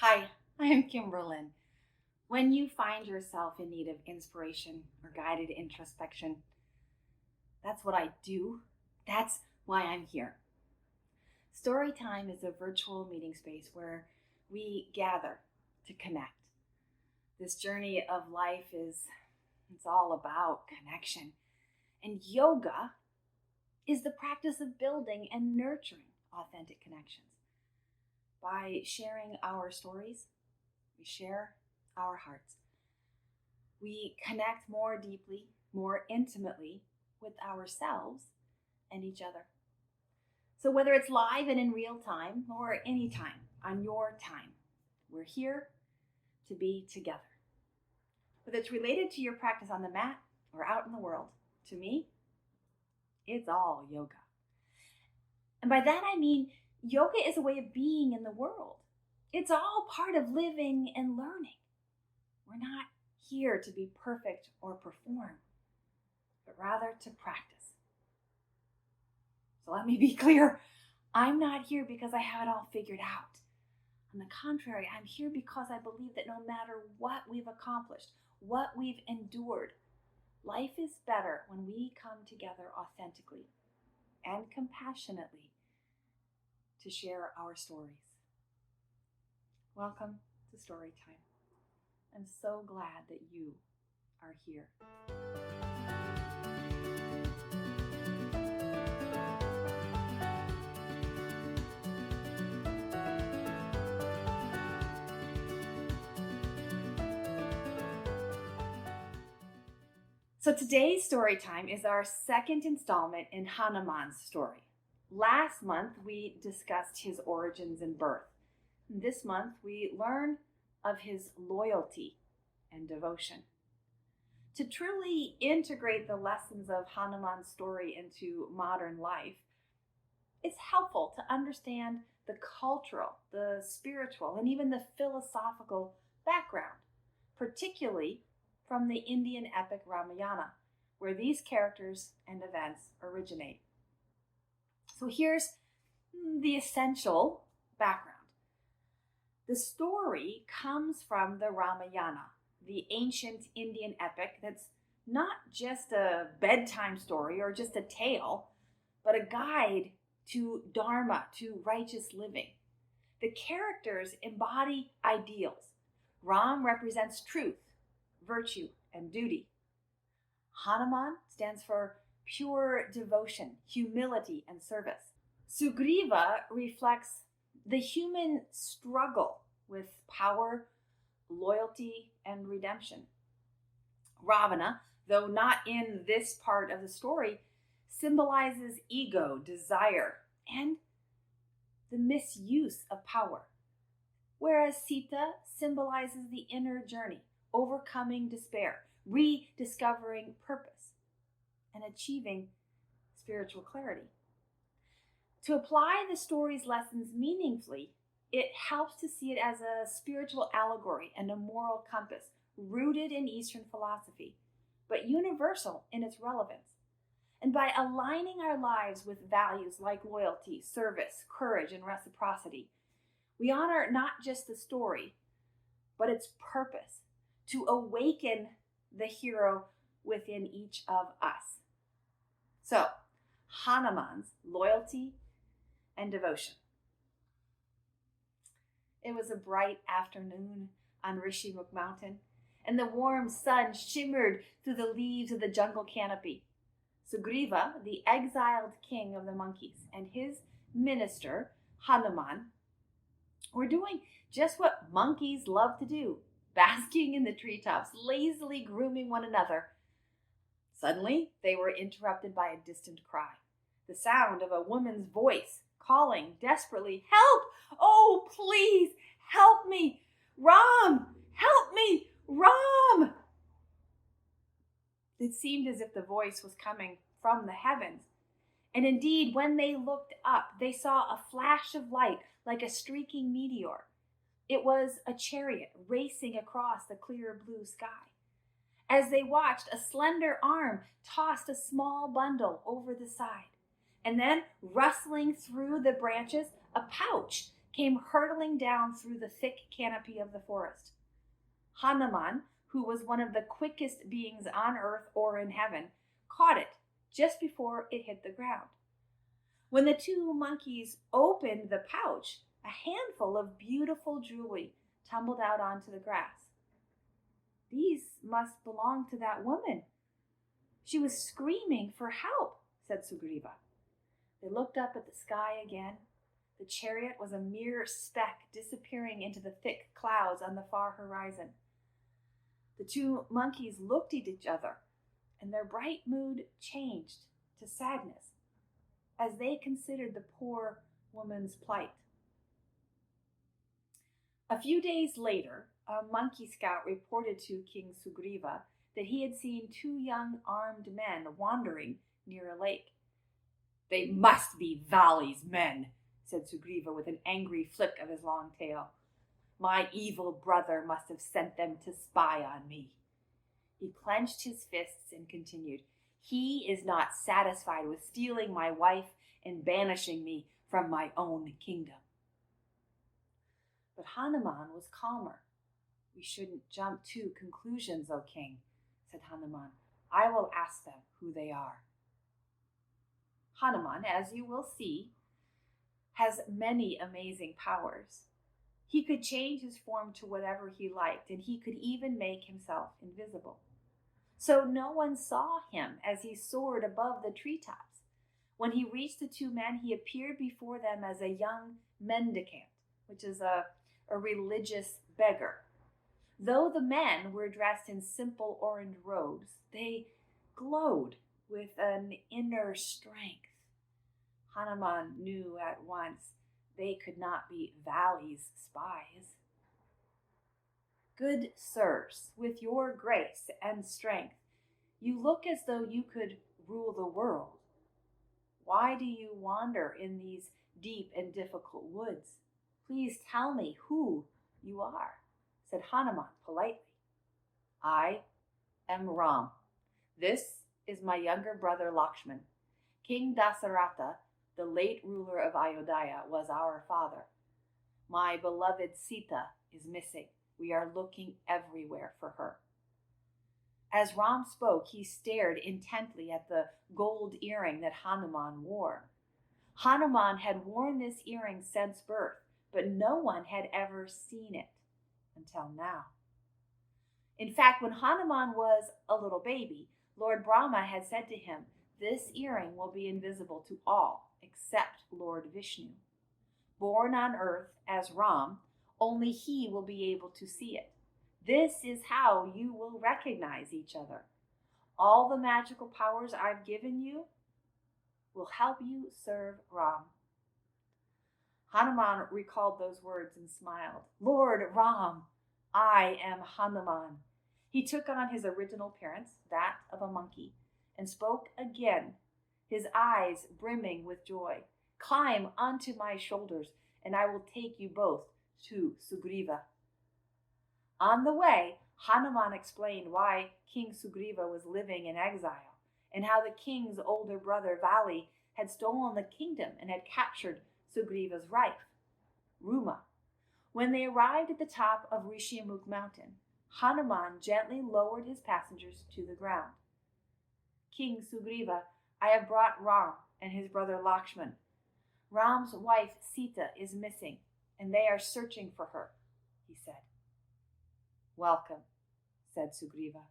Hi, I'm Kimberlyn. When you find yourself in need of inspiration or guided introspection, that's what I do. That's why I'm here. Storytime is a virtual meeting space where we gather to connect. This journey of life it's all about connection. And yoga is the practice of building and nurturing authentic connections. By sharing our stories, we share our hearts. We connect more deeply, more intimately with ourselves and each other. So whether it's live and in real time or anytime on your time, we're here to be together. Whether it's related to your practice on the mat or out in the world, to me, it's all yoga. And by that I mean yoga is a way of being in the world. It's all part of living and learning. We're not here to be perfect or perform, but rather to practice. So let me be clear. I'm not here because I have it all figured out. On the contrary, I'm here because I believe that no matter what we've accomplished, what we've endured, life is better when we come together authentically and compassionately to share our stories. Welcome to Storytime. I'm so glad that you are here. So today's Storytime is our second installment in Hanuman's story. Last month, we discussed his origins and birth. This month, we learn of his loyalty and devotion. To truly integrate the lessons of Hanuman's story into modern life, it's helpful to understand the cultural, the spiritual, and even the philosophical background, particularly from the Indian epic Ramayana, where these characters and events originate. So here's the essential background. The story comes from the Ramayana, the ancient Indian epic that's not just a bedtime story or just a tale, but a guide to dharma, to righteous living. The characters embody ideals. Ram represents truth, virtue, and duty. Hanuman stands for pure devotion, humility, and service. Sugriva reflects the human struggle with power, loyalty, and redemption. Ravana, though not in this part of the story, symbolizes ego, desire, and the misuse of power. Whereas Sita symbolizes the inner journey, overcoming despair, rediscovering purpose, and achieving spiritual clarity. To apply the story's lessons meaningfully, it helps to see it as a spiritual allegory and a moral compass rooted in Eastern philosophy, but universal in its relevance. And by aligning our lives with values like loyalty, service, courage, and reciprocity, we honor not just the story, but its purpose to awaken the hero within each of us. So, Hanuman's loyalty and devotion. It was a bright afternoon on Rishyamook Mountain, and the warm sun shimmered through the leaves of the jungle canopy. Sugriva, the exiled king of the monkeys, and his minister, Hanuman, were doing just what monkeys love to do, basking in the treetops, lazily grooming one another. Suddenly, they were interrupted by a distant cry, the sound of a woman's voice calling desperately, "Help! Oh, please, help me! Ram! Help me! Ram!" It seemed as if the voice was coming from the heavens. And indeed, when they looked up, they saw a flash of light like a streaking meteor. It was a chariot racing across the clear blue sky. As they watched, a slender arm tossed a small bundle over the side. And then, rustling through the branches, a pouch came hurtling down through the thick canopy of the forest. Hanuman, who was one of the quickest beings on earth or in heaven, caught it just before it hit the ground. When the two monkeys opened the pouch, a handful of beautiful jewelry tumbled out onto the grass. "These must belong to that woman. She was screaming for help," said Sugriva. They looked up at the sky again. The chariot was a mere speck disappearing into the thick clouds on the far horizon. The two monkeys looked at each other, and their bright mood changed to sadness as they considered the poor woman's plight. A few days later, a monkey scout reported to King Sugriva that he had seen two young armed men wandering near a lake. "They must be Vali's men," said Sugriva with an angry flick of his long tail. "My evil brother must have sent them to spy on me." He clenched his fists and continued, "He is not satisfied with stealing my wife and banishing me from my own kingdom." But Hanuman was calmer. "We shouldn't jump to conclusions, O king," said Hanuman. "I will ask them who they are." Hanuman, as you will see, has many amazing powers. He could change his form to whatever he liked, and he could even make himself invisible. So no one saw him as he soared above the treetops. When he reached the two men, he appeared before them as a young mendicant, which is a religious beggar. Though the men were dressed in simple orange robes, they glowed with an inner strength. Hanuman knew at once they could not be Vali's spies. "Good sirs, with your grace and strength, you look as though you could rule the world. Why do you wander in these deep and difficult woods? Please tell me who you are," said Hanuman politely. "I am Ram. This is my younger brother Lakshman. King Dasaratha, the late ruler of Ayodhya, was our father. My beloved Sita is missing. We are looking everywhere for her." As Ram spoke, he stared intently at the gold earring that Hanuman wore. Hanuman had worn this earring since birth, but no one had ever seen it until now. In fact, when Hanuman was a little baby, Lord Brahma had said to him, "This earring will be invisible to all except Lord Vishnu. Born on earth as Ram, only he will be able to see it. This is how you will recognize each other. All the magical powers I've given you will help you serve Ram." Hanuman recalled those words and smiled. "Lord Ram, I am Hanuman." He took on his original appearance, that of a monkey, and spoke again, his eyes brimming with joy. "Climb onto my shoulders, and I will take you both to Sugriva." On the way, Hanuman explained why King Sugriva was living in exile, and how the king's older brother Vali had stolen the kingdom and had captured Sugriva's wife, Ruma. When they arrived at the top of Rishyamook Mountain, Hanuman gently lowered his passengers to the ground. "King Sugriva, I have brought Ram and his brother Lakshman. Ram's wife Sita is missing, and they are searching for her," he said. "Welcome," said Sugriva.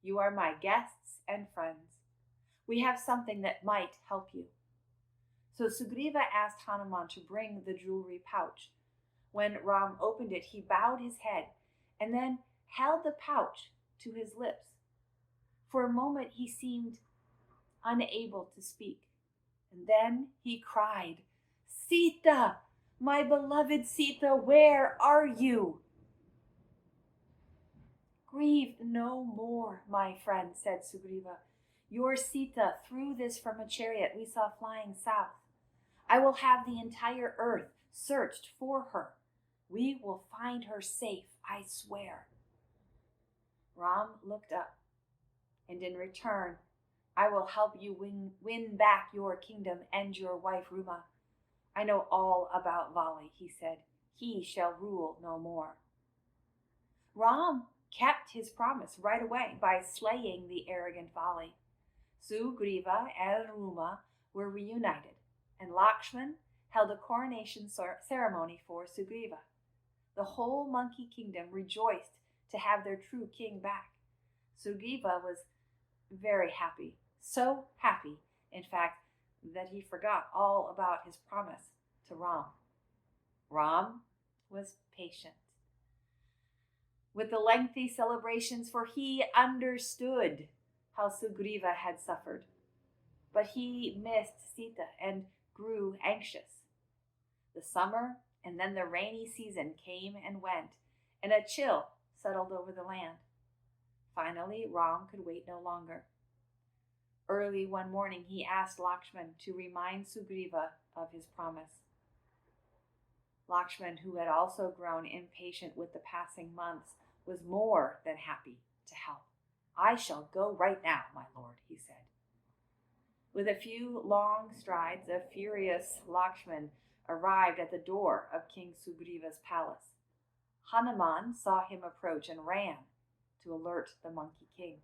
"You are my guests and friends. We have something that might help you." So Sugriva asked Hanuman to bring the jewelry pouch. When Ram opened it, he bowed his head and then held the pouch to his lips. For a moment, he seemed unable to speak, and then he cried, "Sita, my beloved Sita, where are you?" "Grieve no more, my friend," said Sugriva. "Your Sita threw this from a chariot we saw flying south. I will have the entire earth searched for her. We will find her safe, I swear." Ram looked up, "And in return, I will help you win back your kingdom and your wife Ruma. I know all about Vali, he said. He shall rule no more. Ram kept his promise right away by slaying the arrogant Vali. Sugriva and Ruma were reunited, and Lakshman held a coronation ceremony for Sugriva. The whole monkey kingdom rejoiced to have their true king back. Sugriva was very happy, so happy, in fact, that he forgot all about his promise to Ram. Ram was patient with the lengthy celebrations, for he understood how Sugriva had suffered. But he missed Sita and grew anxious. The summer and then the rainy season came and went, and a chill settled over the land. Finally, Ram could wait no longer. Early one morning, he asked Lakshman to remind Sugriva of his promise. Lakshman, who had also grown impatient with the passing months, was more than happy to help. I shall go right now, my lord, he said. With a few long strides, a furious Lakshman arrived at the door of King Sugriva's palace. Hanuman saw him approach and ran to alert the Monkey King.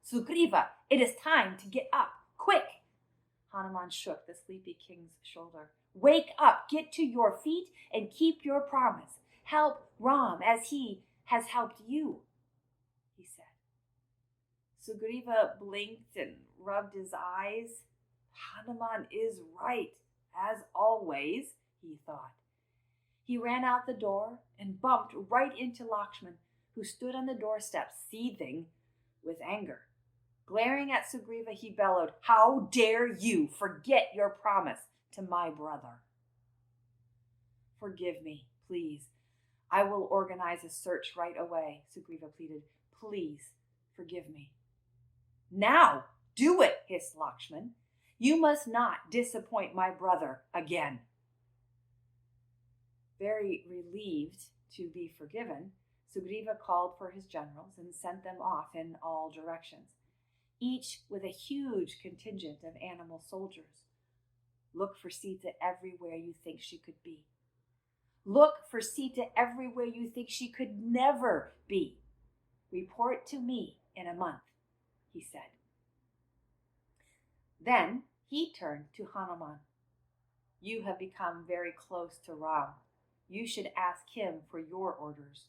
Sugriva, it is time to get up, quick! Hanuman shook the sleepy king's shoulder. Wake up, get to your feet, and keep your promise. Help Ram as he has helped you, he said. Sugriva blinked and rubbed his eyes. Hanuman is right, as always, he thought. He ran out the door and bumped right into Lakshman, who stood on the doorstep, seething with anger. Glaring at Sugriva, he bellowed, How dare you forget your promise to my brother? Forgive me, please. I will organize a search right away, Sugriva pleaded. Please, forgive me. Now, do it, hissed Lakshman. You must not disappoint my brother again. Very relieved to be forgiven, Sugriva called for his generals and sent them off in all directions, each with a huge contingent of animal soldiers. Look for Sita everywhere you think she could be. Look for Sita everywhere you think she could never be. Report to me in a month, he said. Then he turned to Hanuman. You have become very close to Ram. You should ask him for your orders.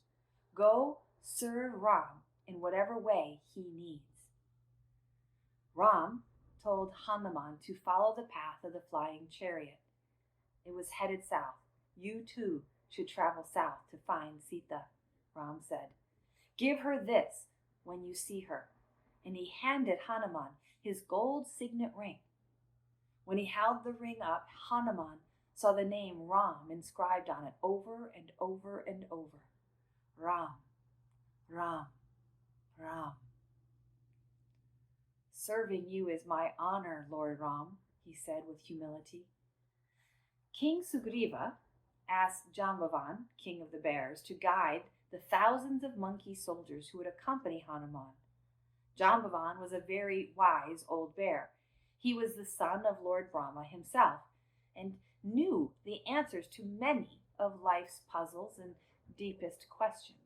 Go serve Ram in whatever way he needs. Ram told Hanuman to follow the path of the flying chariot. It was headed south. You too should travel south to find Sita, Ram said. Give her this when you see her. And he handed Hanuman his gold signet ring. When he held the ring up, Hanuman saw the name Ram inscribed on it over and over and over. Ram, Ram, Ram. Serving you is my honor, Lord Ram, he said with humility. King Sugriva asked Jambavan, king of the bears, to guide the thousands of monkey soldiers who would accompany Hanuman. Jambavan was a very wise old bear. He was the son of Lord Brahma himself and knew the answers to many of life's puzzles and deepest questions.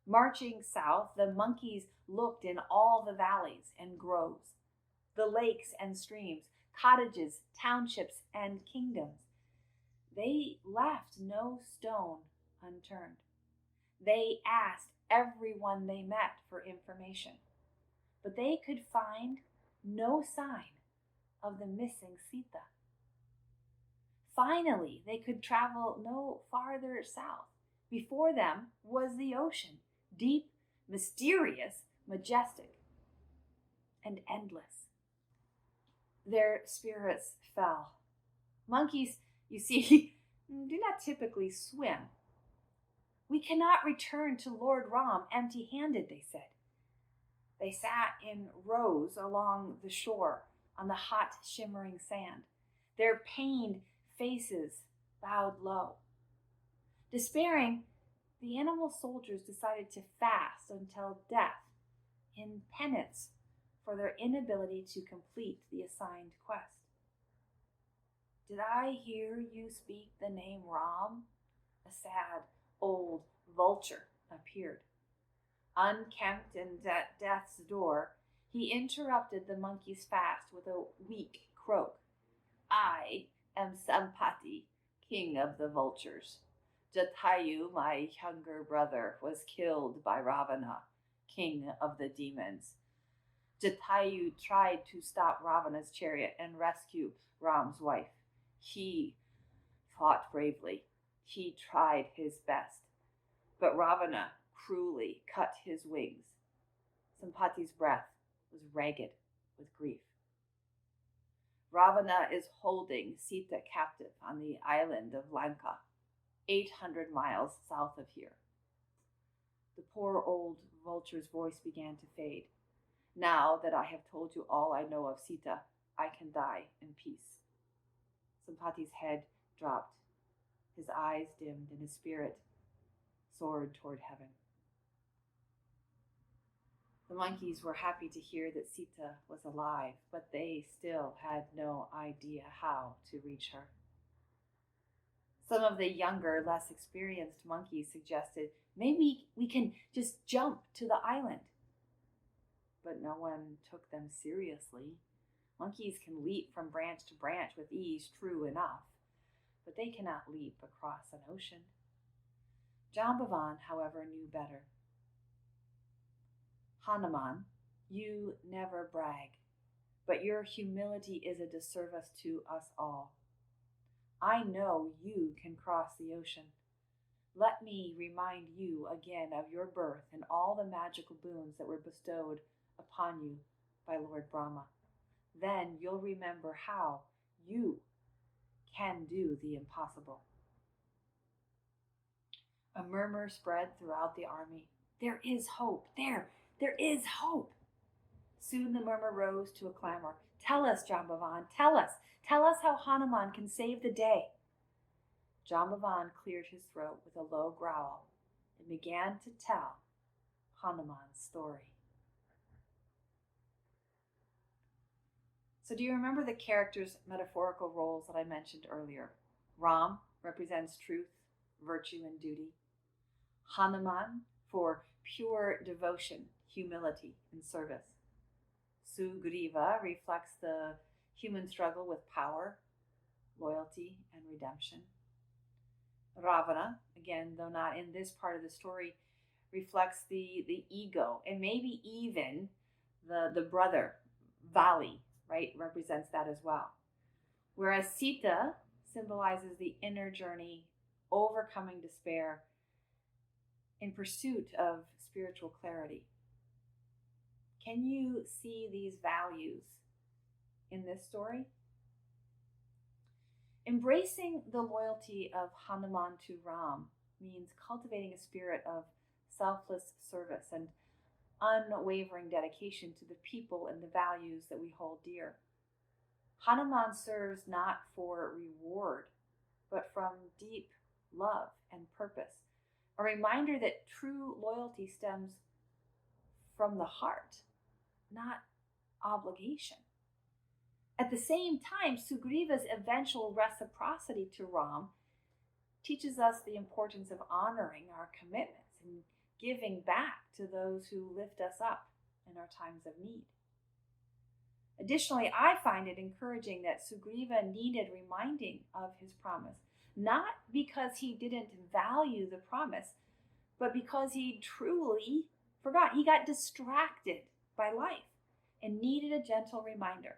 Marching south, the monkeys looked in all the valleys and groves, the lakes and streams, cottages, townships, and kingdoms. They left no stone unturned. They asked everyone they met for information, but they could find no sign of the missing Sita. Finally, they could travel no farther south. Before them was the ocean, deep, mysterious, majestic, and endless. Their spirits fell. Monkeys, you see, do not typically swim. We cannot return to Lord Ram empty-handed, they said. They sat in rows along the shore on the hot, shimmering sand, their pained faces bowed low. Despairing, the animal soldiers decided to fast until death in penance for their inability to complete the assigned quest. Did I hear you speak the name Ram? A sad, old vulture appeared. Unkempt and at death's door, he interrupted the monkey's fast with a weak croak. I am Sampati, king of the vultures. Jatayu, my younger brother, was killed by Ravana, king of the demons. Jatayu tried to stop Ravana's chariot and rescue Ram's wife. He fought bravely. He tried his best. But Ravana cruelly cut his wings. Sampati's breath was ragged with grief. Ravana is holding Sita captive on the island of Lanka, 800 miles south of here. The poor old vulture's voice began to fade. Now that I have told you all I know of Sita, I can die in peace. Sampati's head dropped. His eyes dimmed and his spirit soared toward heaven. The monkeys were happy to hear that Sita was alive, but they still had no idea how to reach her. Some of the younger, less experienced monkeys suggested, maybe we can just jump to the island. But no one took them seriously. Monkeys can leap from branch to branch with ease, true enough, but they cannot leap across an ocean. Jambavan, however, knew better. Hanuman, you never brag, but your humility is a disservice to us all. I know you can cross the ocean. Let me remind you again of your birth and all the magical boons that were bestowed upon you by Lord Brahma. Then you'll remember how you can do the impossible. A murmur spread throughout the army. There is hope. There is hope. Soon the murmur rose to a clamor. Tell us, Jambavan, tell us. Tell us how Hanuman can save the day. Jambavan cleared his throat with a low growl and began to tell Hanuman's story. So do you remember the characters' metaphorical roles that I mentioned earlier? Ram represents truth, virtue, and duty. Hanuman for pure devotion, humility, and service. Sugriva reflects the human struggle with power, loyalty, and redemption. Ravana, again, though not in this part of the story, reflects the ego, and maybe even the brother, Vali, right, represents that as well. Whereas Sita symbolizes the inner journey, overcoming despair in pursuit of spiritual clarity. Can you see these values in this story? Embracing the loyalty of Hanuman to Ram means cultivating a spirit of selfless service and unwavering dedication to the people and the values that we hold dear. Hanuman serves not for reward, but from deep love and purpose, a reminder that true loyalty stems from the heart, not obligation. At the same time, Sugriva's eventual reciprocity to Ram teaches us the importance of honoring our commitments and giving back to those who lift us up in our times of need. Additionally, I find it encouraging that Sugriva needed reminding of his promise, not because he didn't value the promise, but because he truly forgot. He got distracted by life and needed a gentle reminder.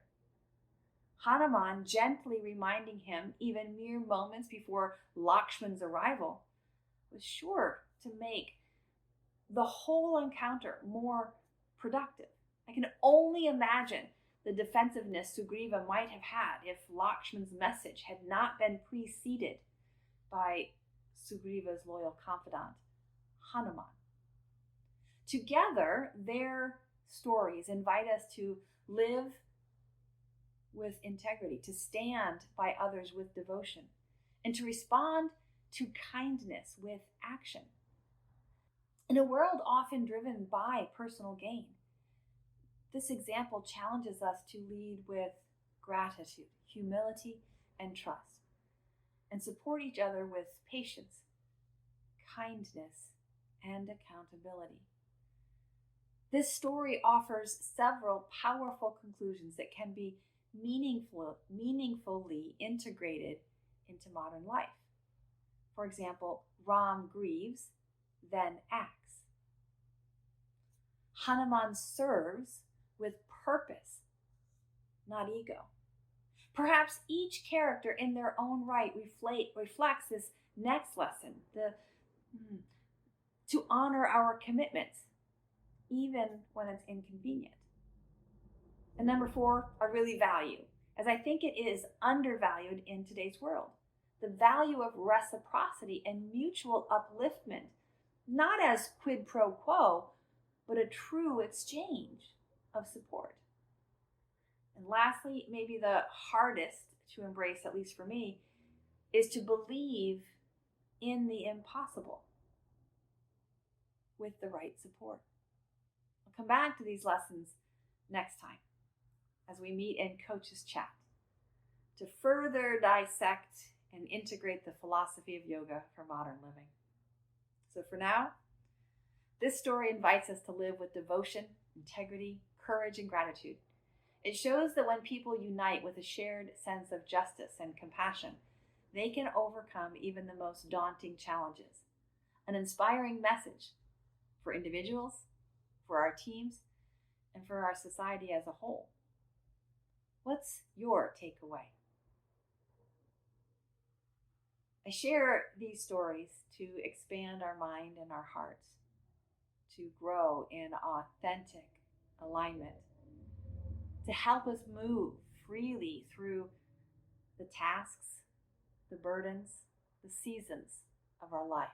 Hanuman gently reminding him, even mere moments before Lakshman's arrival, was sure to make the whole encounter more productive. I can only imagine the defensiveness Sugriva might have had if Lakshman's message had not been preceded by Sugriva's loyal confidant, Hanuman. Together, their stories invite us to live with integrity, to stand by others with devotion, and to respond to kindness with action. In a world often driven by personal gain, this example challenges us to lead with gratitude, humility, and trust, and support each other with patience, kindness, and accountability. This story offers several powerful conclusions that can be meaningfully integrated into modern life. For example, Ram grieves, then acts. Hanuman serves with purpose, not ego. Perhaps each character in their own right reflects this next lesson, to honor our commitments, even when it's inconvenient. And number 4, I really value, as I think it is undervalued in today's world, the value of reciprocity and mutual upliftment, not as quid pro quo, but a true exchange of support. And lastly, maybe the hardest to embrace, at least for me, is to believe in the impossible with the right support. I'll come back to these lessons next time as we meet in Coach's Chat to further dissect and integrate the philosophy of yoga for modern living. So for now, this story invites us to live with devotion, integrity, courage, and gratitude. It shows that when people unite with a shared sense of justice and compassion, they can overcome even the most daunting challenges. An inspiring message for individuals, for our teams, and for our society as a whole. What's your takeaway? I share these stories to expand our mind and our hearts, to grow in authentic alignment, to help us move freely through the tasks, the burdens, the seasons of our life.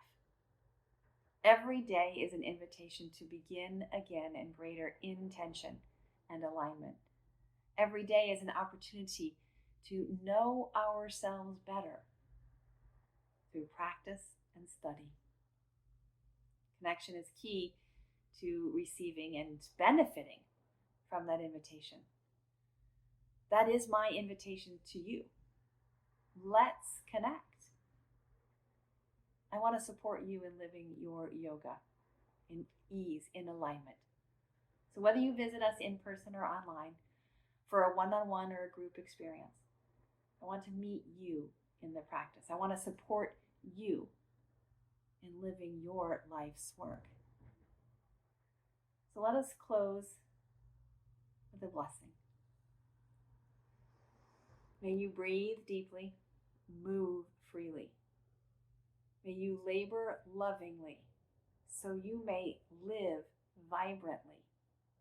Every day is an invitation to begin again in greater intention and alignment. Every day is an opportunity to know ourselves better through practice and study. Connection is key to receiving and benefiting from that invitation. That is my invitation to you. Let's connect. I want to support you in living your yoga in ease, in alignment. So whether you visit us in person or online for a one-on-one or a group experience, I want to meet you in the practice. I want to support you in living your life's work. So let us close with a blessing. May you breathe deeply, move freely. May you labor lovingly, so you may live vibrantly,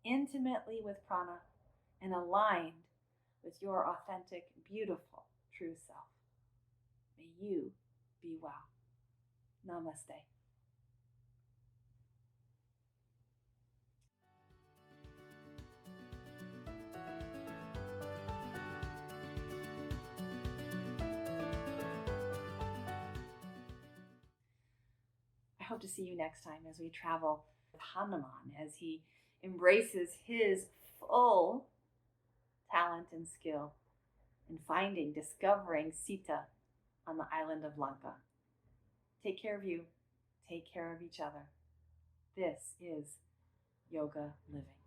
intimately with prana, and aligned with your authentic, beautiful, true self. May you be well. Namaste. I hope to see you next time as we travel with Hanuman as he embraces his full talent and skill in discovering Sita on the island of Lanka. Take care of you. Take care of each other. This is yoga living.